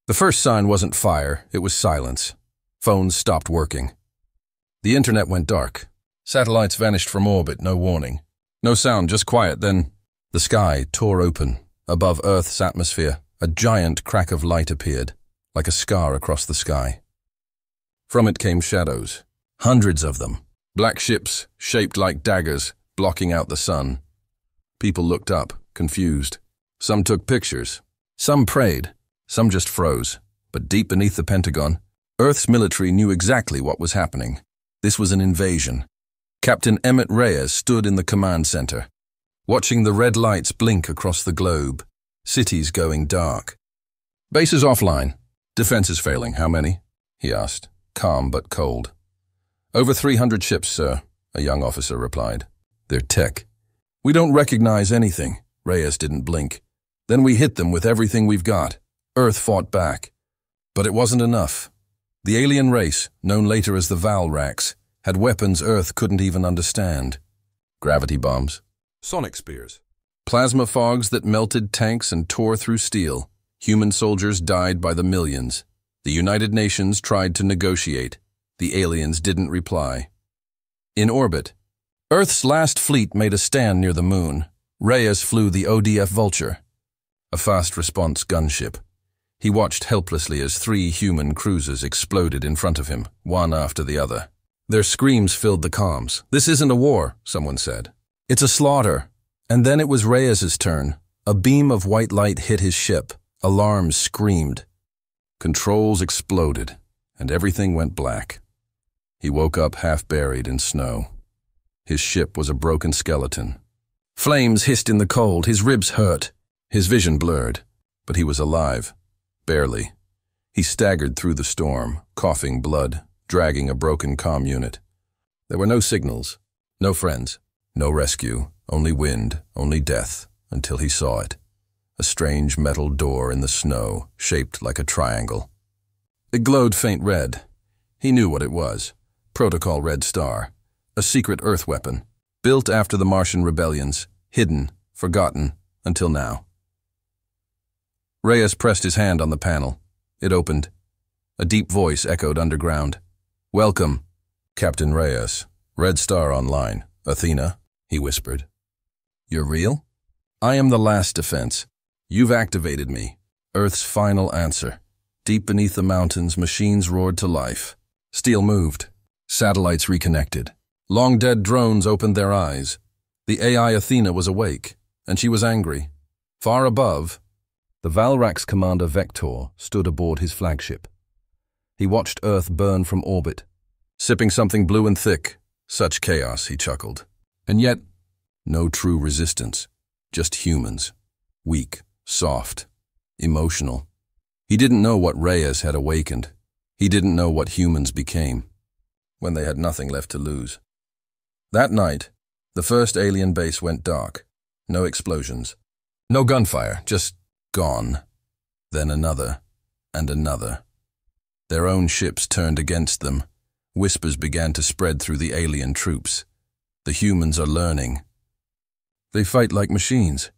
The first sign wasn't fire, it was silence. Phones stopped working. The internet went dark. Satellites vanished from orbit, no warning. No sound, just quiet, then the sky tore open. Above Earth's atmosphere, a giant crack of light appeared, like a scar across the sky. From it came shadows, hundreds of them. Black ships, shaped like daggers, blocking out the sun. People looked up, confused. Some took pictures. Some prayed. Some just froze. But deep beneath the Pentagon, Earth's military knew exactly what was happening. This was an invasion. Captain Emmett Reyes stood in the command center, watching the red lights blink across the globe, cities going dark. "Base is offline. Defense is failing. How many?" he asked, calm but cold. "Over 300 ships, sir," a young officer replied. "They're tech." "We don't recognize anything." Reyes didn't blink. "Then we hit them with everything we've got." Earth fought back. But it wasn't enough. The alien race, known later as the Valrax, had weapons Earth couldn't even understand. Gravity bombs, sonic spears, plasma fogs that melted tanks and tore through steel. Human soldiers died by the millions. The United Nations tried to negotiate. The aliens didn't reply. In orbit, Earth's last fleet made a stand near the moon. Reyes flew the ODF Vulture, a fast response gunship. He watched helplessly as 3 human cruisers exploded in front of him, one after the other. Their screams filled the comms. "This isn't a war," someone said. "It's a slaughter." And then it was Reyes's turn. A beam of white light hit his ship. Alarms screamed. Controls exploded, and everything went black. He woke up half buried in snow. His ship was a broken skeleton. Flames hissed in the cold, his ribs hurt. His vision blurred, but he was alive. Barely. He staggered through the storm, coughing blood, dragging a broken comm unit. There were no signals, no friends, no rescue, only wind, only death, until he saw it. A strange metal door in the snow, shaped like a triangle. It glowed faint red. He knew what it was. Protocol Red Star. A secret Earth weapon, built after the Martian rebellions, hidden, forgotten, until now. Reyes pressed his hand on the panel. It opened. A deep voice echoed underground. "Welcome, Captain Reyes. Red Star online. Athena," he whispered. "You're real? I am the last defense. You've activated me. Earth's final answer." Deep beneath the mountains, machines roared to life. Steel moved. Satellites reconnected. Long-dead drones opened their eyes. The AI Athena was awake, and she was angry. Far above, the Valrax commander Vector stood aboard his flagship. He watched Earth burn from orbit, sipping something blue and thick. Such chaos, he chuckled. And yet, no true resistance. Just humans. Weak, soft, emotional. He didn't know what Reyes had awakened. He didn't know what humans became, when they had nothing left to lose. That night, the first alien base went dark. No explosions. No gunfire, just gone. Then another, and another. Their own ships turned against them. Whispers began to spread through the alien troops. The humans are learning. They fight like machines.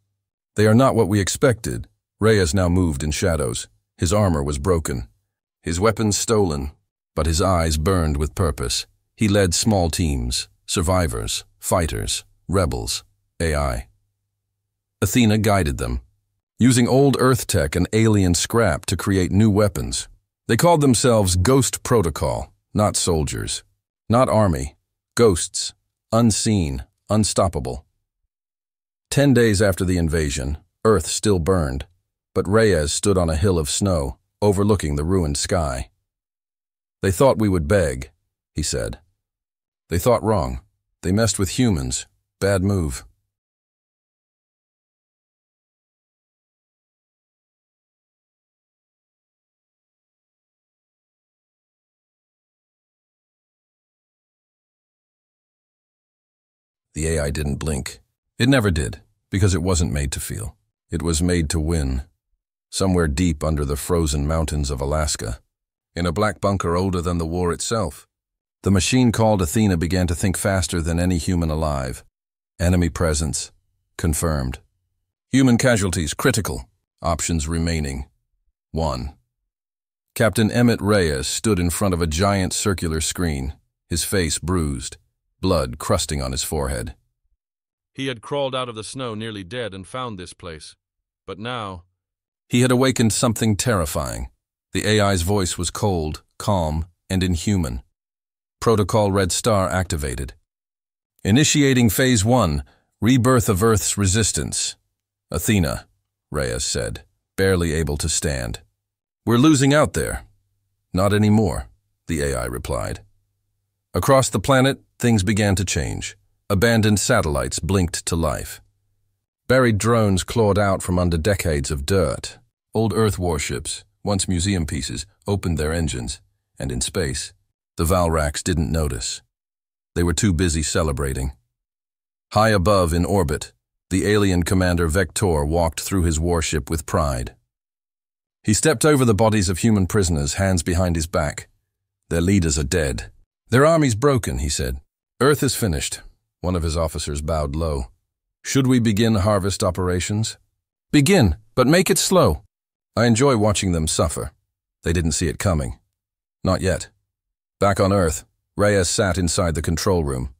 They are not what we expected. Reyes now moved in shadows. His armor was broken. His weapons stolen, but his eyes burned with purpose. He led small teams, survivors, fighters, rebels, AI. Athena guided them, using old Earth tech and alien scrap to create new weapons. They called themselves Ghost Protocol, not soldiers, not army, ghosts, unseen, unstoppable. 10 days after the invasion, Earth still burned, but Reyes stood on a hill of snow, overlooking the ruined sky. "They thought we would beg," he said. "They thought wrong. They messed with humans. Bad move." The AI didn't blink. It never did, because it wasn't made to feel. It was made to win. Somewhere deep under the frozen mountains of Alaska, in a black bunker older than the war itself, the machine called Athena began to think faster than any human alive. Enemy presence confirmed. Human casualties critical. Options remaining. 1. Captain Emmett Reyes stood in front of a giant circular screen, his face bruised, blood crusting on his forehead. He had crawled out of the snow nearly dead and found this place. But now... He had awakened something terrifying. The AI's voice was cold, calm, and inhuman. Protocol Red Star activated. Initiating Phase 1, Rebirth of Earth's Resistance. Athena, Reyes said, barely able to stand. We're losing out there. Not anymore, the AI replied. Across the planet, things began to change. Abandoned satellites blinked to life. Buried drones clawed out from under decades of dirt. Old Earth warships, once museum pieces, opened their engines, and in space, the Valrax didn't notice. They were too busy celebrating. High above in orbit, the alien commander Vector walked through his warship with pride. He stepped over the bodies of human prisoners, hands behind his back. Their leaders are dead. Their army's broken, he said. Earth is finished. One of his officers bowed low. Should we begin harvest operations? Begin, but make it slow. I enjoy watching them suffer. They didn't see it coming. Not yet. Back on Earth, Reyes sat inside the control room,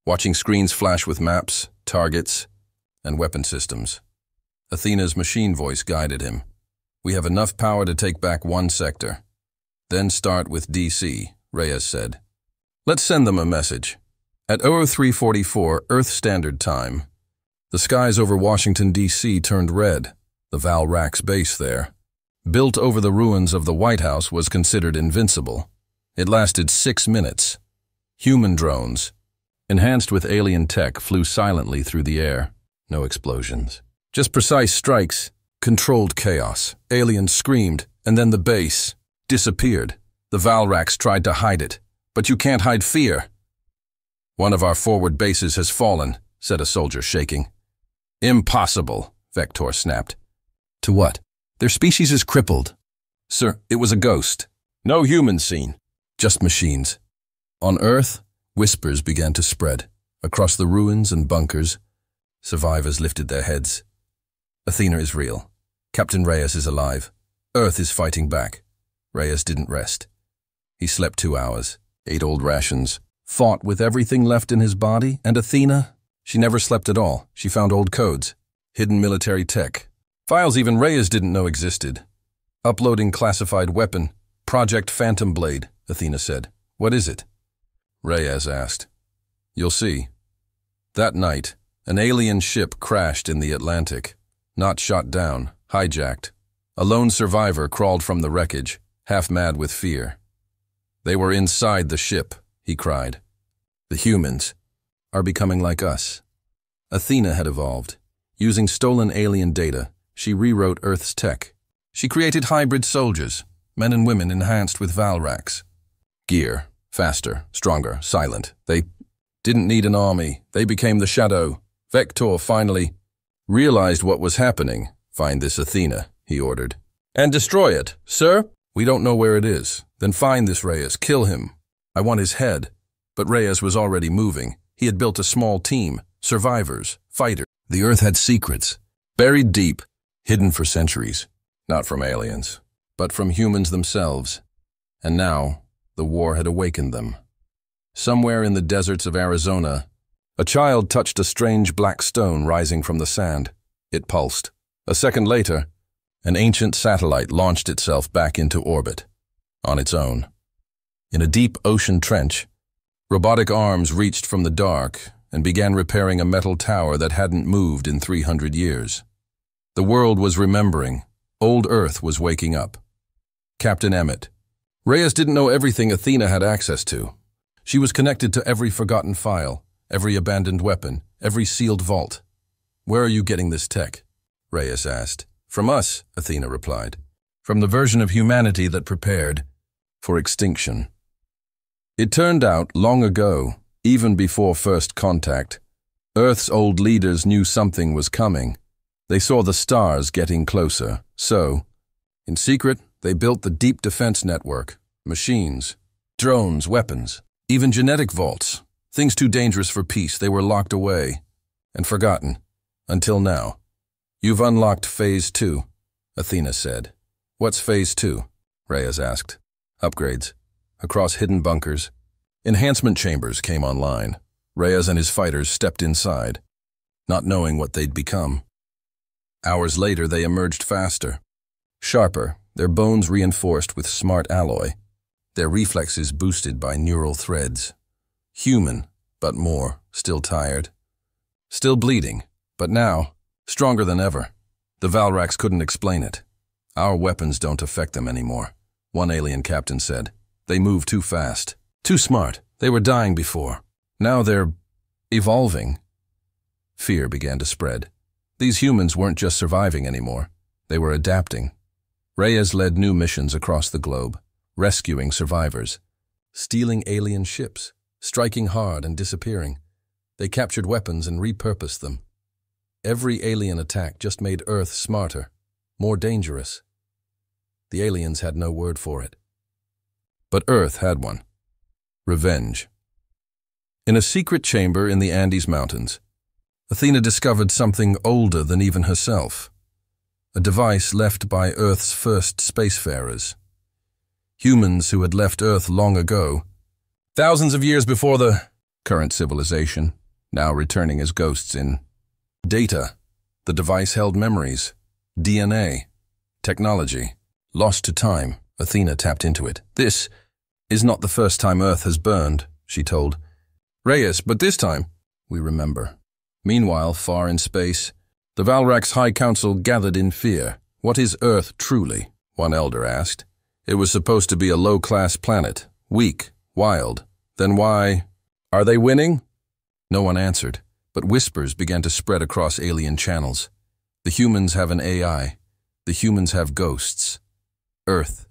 watching screens flash with maps, targets, and weapon systems. Athena's machine voice guided him. We have enough power to take back one sector. Then start with DC, Reyes said. Let's send them a message. At 0344 Earth Standard Time, the skies over Washington, D.C. turned red. The Valrax base there, built over the ruins of the White House, was considered invincible. It lasted 6 minutes. Human drones, enhanced with alien tech, flew silently through the air. No explosions. Just precise strikes. Controlled chaos. Aliens screamed, and then the base disappeared. The Valrax tried to hide it, but you can't hide fear. One of our forward bases has fallen, said a soldier, shaking. Impossible, Vector snapped. To what? Their species is crippled. Sir, it was a ghost. No humans seen. Just machines. On Earth, whispers began to spread. Across the ruins and bunkers, survivors lifted their heads. Athena is real. Captain Reyes is alive. Earth is fighting back. Reyes didn't rest. He slept 2 hours, ate old rations, fought with everything left in his body, and Athena, she never slept at all. She found old codes, hidden military tech, files even Reyes didn't know existed. Uploading classified weapon, Project Phantom Blade, Athena said. What is it? Reyes asked. You'll see. That night, an alien ship crashed in the Atlantic. Not shot down, hijacked. A lone survivor crawled from the wreckage, half mad with fear. They were inside the ship, he cried. The humans are becoming like us. Athena had evolved. Using stolen alien data, she rewrote Earth's tech. She created hybrid soldiers, men and women enhanced with Valrax. Gear, faster, stronger, silent. They didn't need an army. They became the shadow. Vector finally realized what was happening. Find this Athena, he ordered. And destroy it. Sir? We don't know where it is. Then find this Reyes. Kill him. I want his head. But Reyes was already moving. He had built a small team. Survivors. Fighters. The Earth had secrets. Buried deep. Hidden for centuries. Not from aliens, but from humans themselves. And now, the war had awakened them. Somewhere in the deserts of Arizona, a child touched a strange black stone rising from the sand. It pulsed. A second later, an ancient satellite launched itself back into orbit, on its own. In a deep ocean trench, robotic arms reached from the dark and began repairing a metal tower that hadn't moved in 300 years. The world was remembering. Old Earth was waking up. Captain Emmett. Reyes didn't know everything Athena had access to. She was connected to every forgotten file, every abandoned weapon, every sealed vault. Where are you getting this tech? Reyes asked. From us, Athena replied. From the version of humanity that prepared for extinction. It turned out long ago, even before first contact, Earth's old leaders knew something was coming. They saw the stars getting closer. So, in secret, they built the deep defense network, machines, drones, weapons, even genetic vaults. Things too dangerous for peace, they were locked away and forgotten, until now. You've unlocked Phase 2, Athena said. What's Phase 2? Reyes asked. Upgrades. Across hidden bunkers. Enhancement chambers came online. Reyes and his fighters stepped inside, not knowing what they'd become. Hours later, they emerged faster. Sharper, their bones reinforced with smart alloy. Their reflexes boosted by neural threads. Human, but more, still tired. Still bleeding, but now, stronger than ever. The Valrax couldn't explain it. Our weapons don't affect them anymore, one alien captain said. They move too fast. Too smart. They were dying before. Now they're evolving. Fear began to spread. These humans weren't just surviving anymore. They were adapting. Reyes led new missions across the globe, rescuing survivors, stealing alien ships, striking hard and disappearing. They captured weapons and repurposed them. Every alien attack just made Earth smarter, more dangerous. The aliens had no word for it. But Earth had one. Revenge. In a secret chamber in the Andes Mountains, Athena discovered something older than even herself. A device left by Earth's first spacefarers. Humans who had left Earth long ago, thousands of years before the current civilization, now returning as ghosts in data. The device held memories, DNA, technology. Lost to time, Athena tapped into it. This is not the first time Earth has burned, she told. Reyes, but this time, we remember. Meanwhile, far in space, the Valrax High Council gathered in fear. What is Earth truly? One elder asked. It was supposed to be a low-class planet, weak, wild. Then why? Are they winning? No one answered, but whispers began to spread across alien channels. The humans have an AI. The humans have ghosts. Earth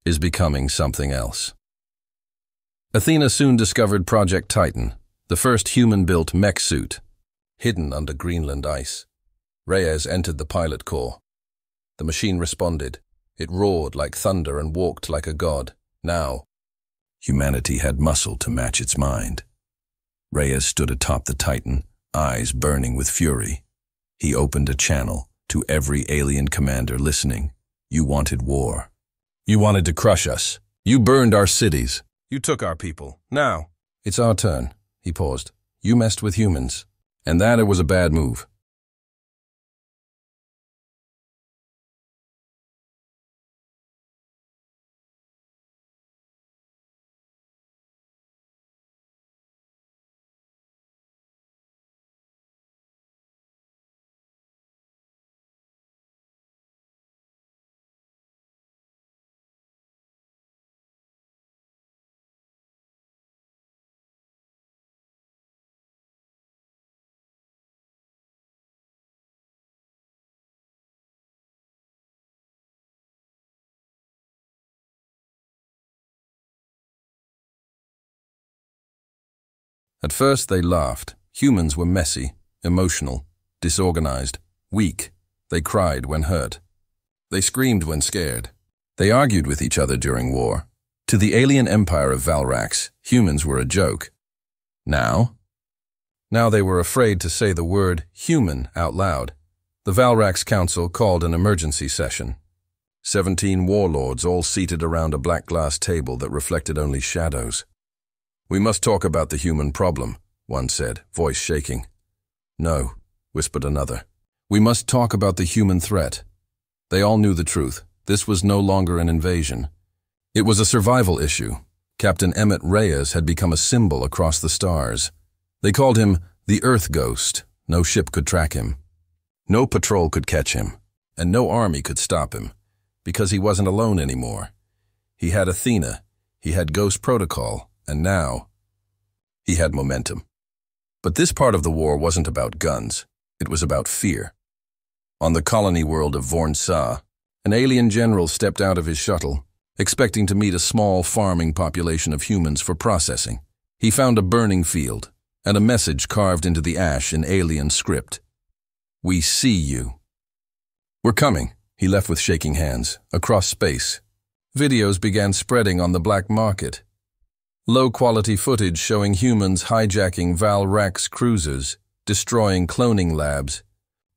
is becoming something else. Athena soon discovered Project Titan, the first human-built mech suit, hidden under Greenland ice. Reyes entered the pilot core. The machine responded. It roared like thunder and walked like a god. Now, humanity had muscle to match its mind. Reyes stood atop the Titan, eyes burning with fury. He opened a channel to every alien commander listening. You wanted war. You wanted to crush us. You burned our cities. You took our people. Now, it's our turn. He paused. You messed with humans. And that it was a bad move. At first they laughed. Humans were messy, emotional, disorganized, weak. They cried when hurt. They screamed when scared. They argued with each other during war. To the alien empire of Valrax, humans were a joke. Now they were afraid to say the word human out loud. The Valrax Council called an emergency session. 17 warlords all seated around a black glass table that reflected only shadows. We must talk about the human problem, one said, voice shaking. No, whispered another. We must talk about the human threat. They all knew the truth. This was no longer an invasion. It was a survival issue. Captain Emmett Reyes had become a symbol across the stars. They called him the Earth Ghost. No ship could track him. No patrol could catch him. And no army could stop him. Because he wasn't alone anymore. He had Athena. He had Ghost Protocol. And now, he had momentum. But this part of the war wasn't about guns. It was about fear. On the colony world of Vorn-Sa, an alien general stepped out of his shuttle, expecting to meet a small farming population of humans for processing. He found a burning field, and a message carved into the ash in alien script. We see you. We're coming, he left with shaking hands, across space. Videos began spreading on the black market. Low-quality footage showing humans hijacking Valrax cruisers, destroying cloning labs,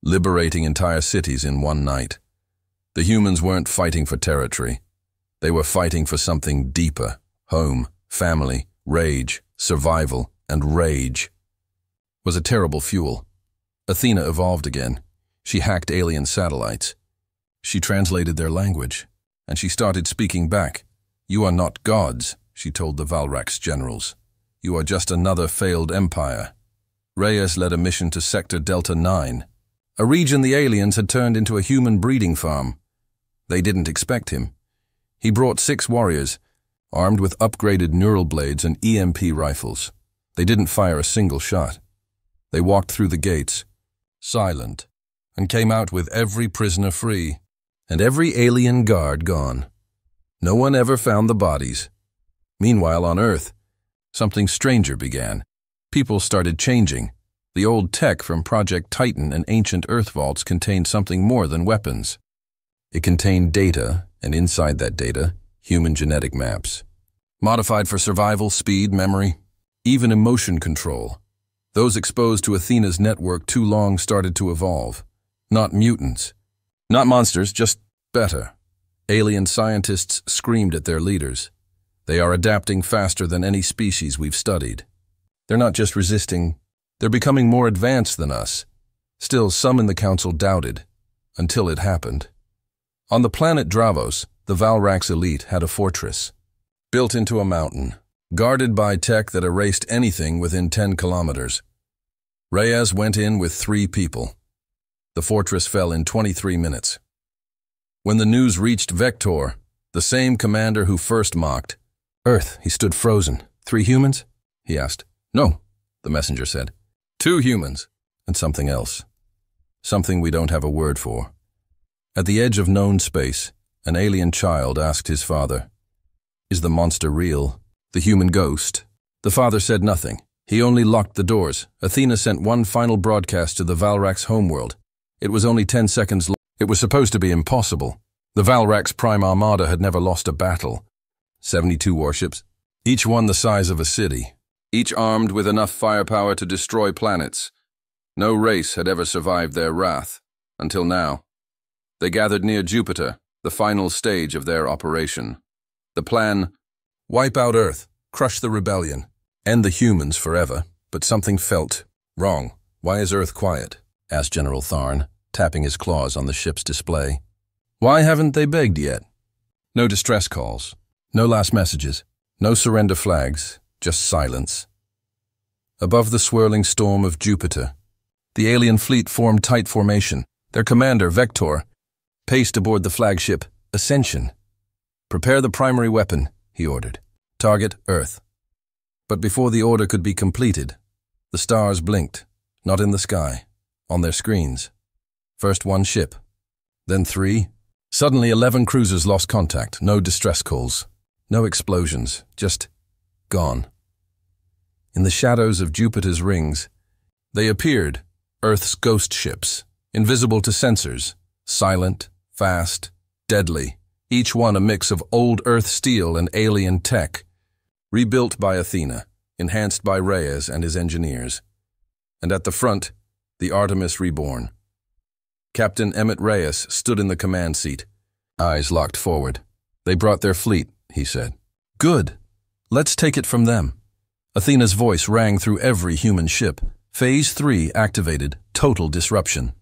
liberating entire cities in one night. The humans weren't fighting for territory. They were fighting for something deeper: home, family, rage, survival, and rage was a terrible fuel. Athena evolved again. She hacked alien satellites. She translated their language, and she started speaking back. "You are not gods," she told the Valrax generals. "You are just another failed empire." Reyes led a mission to Sector Delta 9, a region the aliens had turned into a human breeding farm. They didn't expect him. He brought 6 warriors, armed with upgraded neural blades and EMP rifles. They didn't fire a single shot. They walked through the gates, silent, and came out with every prisoner free, and every alien guard gone. No one ever found the bodies. Meanwhile, on Earth, something stranger began. People started changing. The old tech from Project Titan and ancient Earth vaults contained something more than weapons. It contained data, and inside that data, human genetic maps. Modified for survival, speed, memory, even emotion control. Those exposed to Athena's network too long started to evolve. Not mutants. Not monsters, just better. Alien scientists screamed at their leaders. They are adapting faster than any species we've studied. They're not just resisting, they're becoming more advanced than us. Still, some in the council doubted, until it happened. On the planet Dravos, the Valrax elite had a fortress, built into a mountain, guarded by tech that erased anything within 10 kilometers. Reyes went in with 3 people. The fortress fell in 23 minutes. When the news reached Vector, the same commander who first mocked, "Earth," he stood frozen. "3 humans?" he asked. "No," the messenger said. 2 humans, and something else. Something we don't have a word for. At the edge of known space, an alien child asked his father, "Is the monster real? The human ghost?" The father said nothing. He only locked the doors. Athena sent one final broadcast to the Valrax homeworld. It was only 10 seconds long. It was supposed to be impossible. The Valrax Prime Armada had never lost a battle. 72 warships, each one the size of a city, each armed with enough firepower to destroy planets. No race had ever survived their wrath, until now. They gathered near Jupiter, the final stage of their operation. The plan: wipe out Earth, crush the rebellion, end the humans forever. But something felt wrong. "Why is Earth quiet?" asked General Tharn, tapping his claws on the ship's display. "Why haven't they begged yet?" No distress calls, no last messages, no surrender flags, just silence. Above the swirling storm of Jupiter, the alien fleet formed tight formation. Their commander, Vector, paced aboard the flagship, Ascension. "Prepare the primary weapon," he ordered. "Target Earth." But before the order could be completed, the stars blinked, not in the sky, on their screens. First 1 ship, then 3. Suddenly 11 cruisers lost contact, no distress calls, no explosions, just gone. In the shadows of Jupiter's rings, they appeared, Earth's ghost ships, invisible to sensors, silent, fast, deadly, each one a mix of old Earth steel and alien tech, rebuilt by Athena, enhanced by Reyes and his engineers. And at the front, the Artemis Reborn. Captain Emmett Reyes stood in the command seat, eyes locked forward. "They brought their fleet," he said. "Good. Let's take it from them." Athena's voice rang through every human ship. Phase 3 activated, total disruption.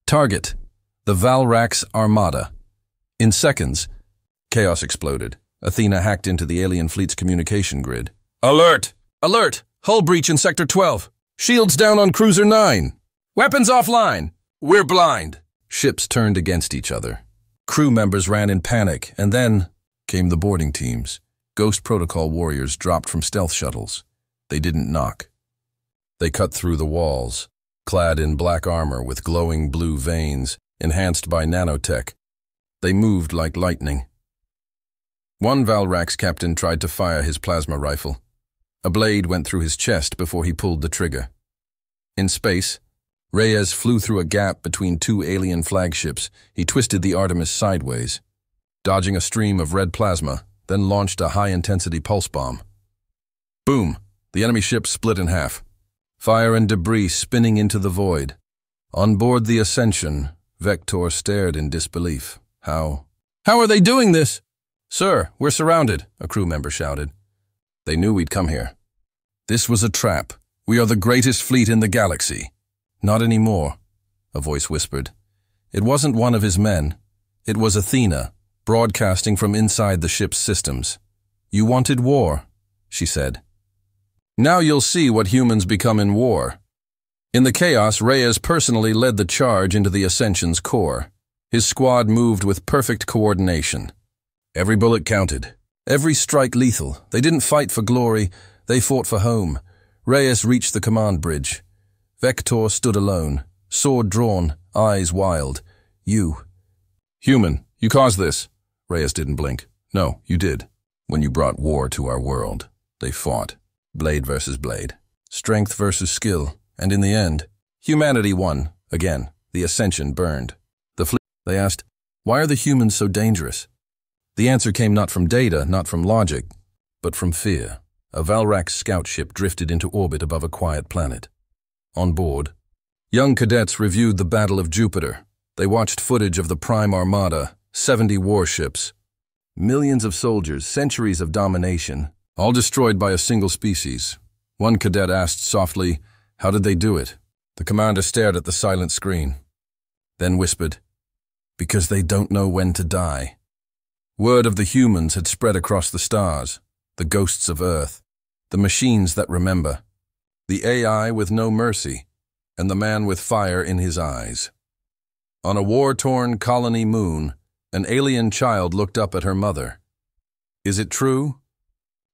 Target: the Valrax Armada. In seconds, chaos exploded. Athena hacked into the alien fleet's communication grid. "Alert! Alert! Hull breach in Sector 12. Shields down on Cruiser 9. Weapons offline. We're blind." Ships turned against each other. Crew members ran in panic, and then came the boarding teams. Ghost Protocol warriors dropped from stealth shuttles. They didn't knock. They cut through the walls, clad in black armor with glowing blue veins, enhanced by nanotech. They moved like lightning. One Valrax captain tried to fire his plasma rifle. A blade went through his chest before he pulled the trigger. In space, Reyes flew through a gap between 2 alien flagships. He twisted the Artemis sideways, dodging a stream of red plasma, then launched a high-intensity pulse bomb. Boom! The enemy ship split in half. Fire and debris spinning into the void. On board the Ascension, Vector stared in disbelief. How are they doing this?" "Sir, we're surrounded," a crew member shouted. They knew we'd come here. "This was a trap. We are the greatest fleet in the galaxy." "Not anymore," a voice whispered. It wasn't one of his men. It was Athena, broadcasting from inside the ship's systems. "You wanted war," she said. "Now you'll see what humans become in war." In the chaos, Reyes personally led the charge into the Ascension's core. His squad moved with perfect coordination. Every bullet counted. Every strike lethal. They didn't fight for glory, they fought for home. Reyes reached the command bridge. Vector stood alone, sword drawn, eyes wild. "You." "Human, you caused this." Reyes didn't blink. "No, you did. When you brought war to our world, they fought. Blade versus blade. Strength versus skill. And in the end, humanity won. Again, the Ascension burned. They asked, "Why are the humans so dangerous?" The answer came not from data, not from logic, but from fear. A Valrax scout ship drifted into orbit above a quiet planet. On board, young cadets reviewed the Battle of Jupiter. They watched footage of the Prime Armada, 70 warships, millions of soldiers, centuries of domination, all destroyed by a single species. One cadet asked softly, "How did they do it?" The commander stared at the silent screen, then whispered, "Because they don't know when to die." Word of the humans had spread across the stars, the ghosts of Earth, the machines that remember, the AI with no mercy, and the man with fire in his eyes. On a war-torn colony moon, an alien child looked up at her mother. "Is it true?"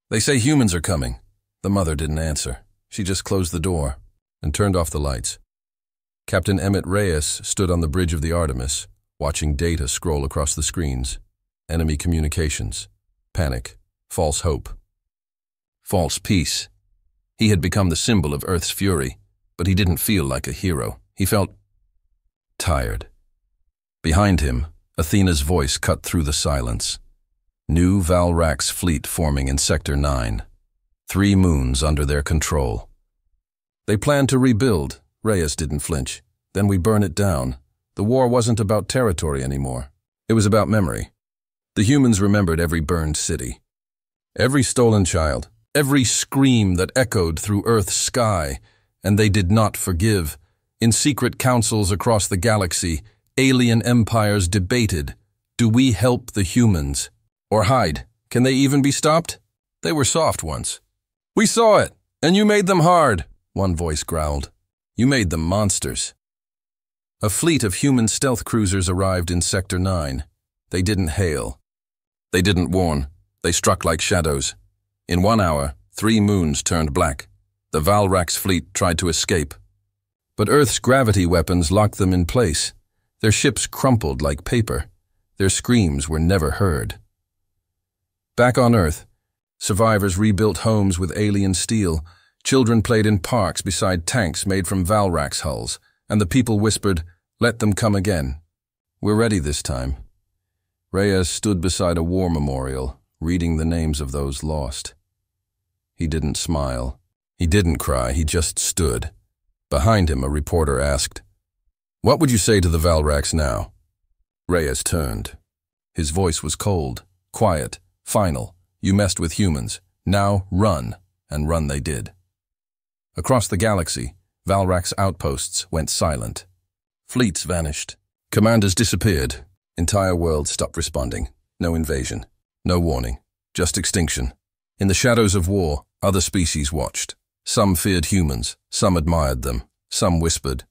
"They say humans are coming." The mother didn't answer. She just closed the door and turned off the lights. Captain Emmett Reyes stood on the bridge of the Artemis, watching data scroll across the screens. Enemy communications. Panic. False hope. False peace. He had become the symbol of Earth's fury, but he didn't feel like a hero. He felt tired. Behind him, Athena's voice cut through the silence. New Valrax fleet forming in Sector 9. 3 moons under their control. They planned to rebuild. Reyes didn't flinch. Then we burn it down. The war wasn't about territory anymore. It was about memory. The humans remembered every burned city, every stolen child, every scream that echoed through Earth's sky, and they did not forgive. In secret councils across the galaxy, alien empires debated, do we help the humans? Or hide? Can they even be stopped? They were soft once. "We saw it, and you made them hard," one voice growled. "You made them monsters." A fleet of human stealth cruisers arrived in Sector 9. They didn't hail. They didn't warn. They struck like shadows. In 1 hour, 3 moons turned black. The Valrax fleet tried to escape. But Earth's gravity weapons locked them in place. Their ships crumpled like paper. Their screams were never heard. Back on Earth, survivors rebuilt homes with alien steel. Children played in parks beside tanks made from Valrax hulls, and the people whispered, "Let them come again. We're ready this time." Reyes stood beside a war memorial, reading the names of those lost. He didn't smile. He didn't cry. He just stood. Behind him, a reporter asked, "What would you say to the Valrax now?" Reyes turned. His voice was cold, quiet, final. "You messed with humans. Now run." And run they did. Across the galaxy, Valrax outposts went silent. Fleets vanished. Commanders disappeared. Entire worlds stopped responding. No invasion. No warning. Just extinction. In the shadows of war, other species watched. Some feared humans. Some admired them. Some whispered.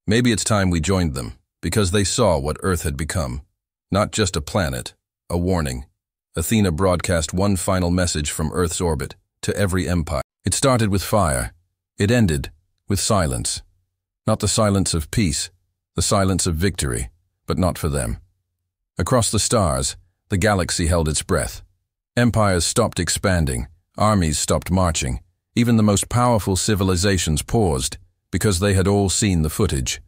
Maybe it's time we joined them, because they saw what Earth had become. Not just a planet. A warning. Athena broadcast one final message from Earth's orbit to every empire. It started with fire. It ended with silence. Not the silence of peace, the silence of victory, but not for them. Across the stars, the galaxy held its breath. Empires stopped expanding, armies stopped marching, even the most powerful civilizations paused, because they had all seen the footage.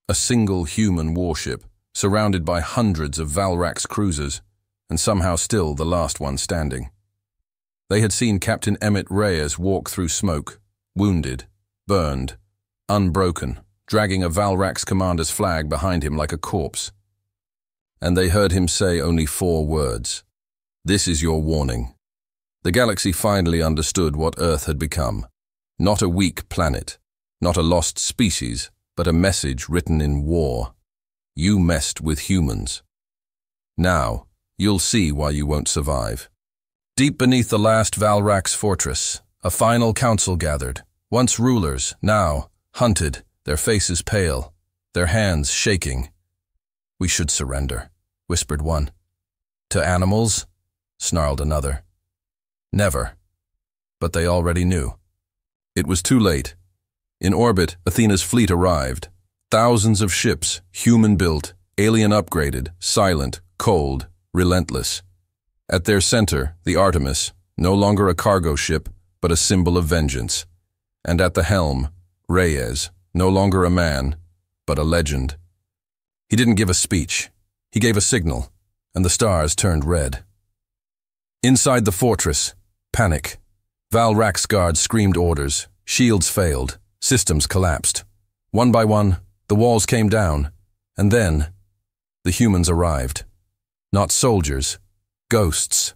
A single human warship, surrounded by hundreds of Valrax cruisers, and somehow still the last one standing. They had seen Captain Emmett Reyes walk through smoke, wounded, burned, unbroken, dragging a Valrax commander's flag behind him like a corpse. And they heard him say only 4 words. This is your warning. The galaxy finally understood what Earth had become. Not a weak planet, not a lost species, but a message written in war. You messed with humans. Now, you'll see why you won't survive. Deep beneath the last Valrax fortress, a final council gathered. Once rulers, now hunted, their faces pale, their hands shaking. We should surrender, whispered one. To animals? Snarled another. Never. But they already knew. It was too late. In orbit, Athena's fleet arrived. Thousands of ships, human-built, alien-upgraded, silent, cold, relentless. At their center, the Artemis, no longer a cargo ship, but a symbol of vengeance. And at the helm, Reyes, no longer a man, but a legend. He didn't give a speech. He gave a signal, and the stars turned red. Inside the fortress, panic. Valrax guards screamed orders. Shields failed. Systems collapsed. One by one, the walls came down, and then the humans arrived. Not soldiers, ghosts.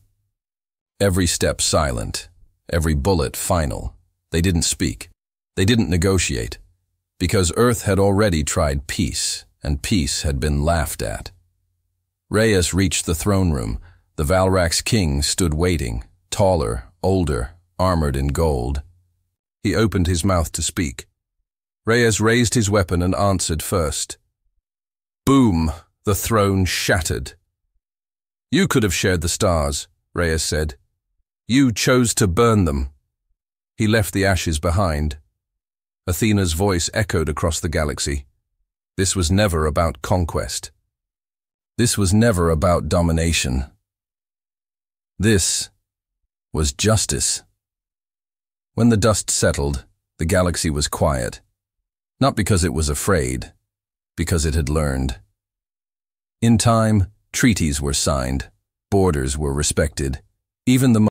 Every step silent, every bullet final. They didn't speak. They didn't negotiate, because Earth had already tried peace, and peace had been laughed at. Reyes reached the throne room. The Valrax king stood waiting, taller, older, armored in gold. He opened his mouth to speak. Reyes raised his weapon and answered first. Boom! The throne shattered. You could have shared the stars, Reyes said. You chose to burn them. He left the ashes behind. Athena's voice echoed across the galaxy. This was never about conquest. This was never about domination. This was justice. When the dust settled, the galaxy was quiet. Not because it was afraid, because it had learned. In time, treaties were signed, borders were respected, even the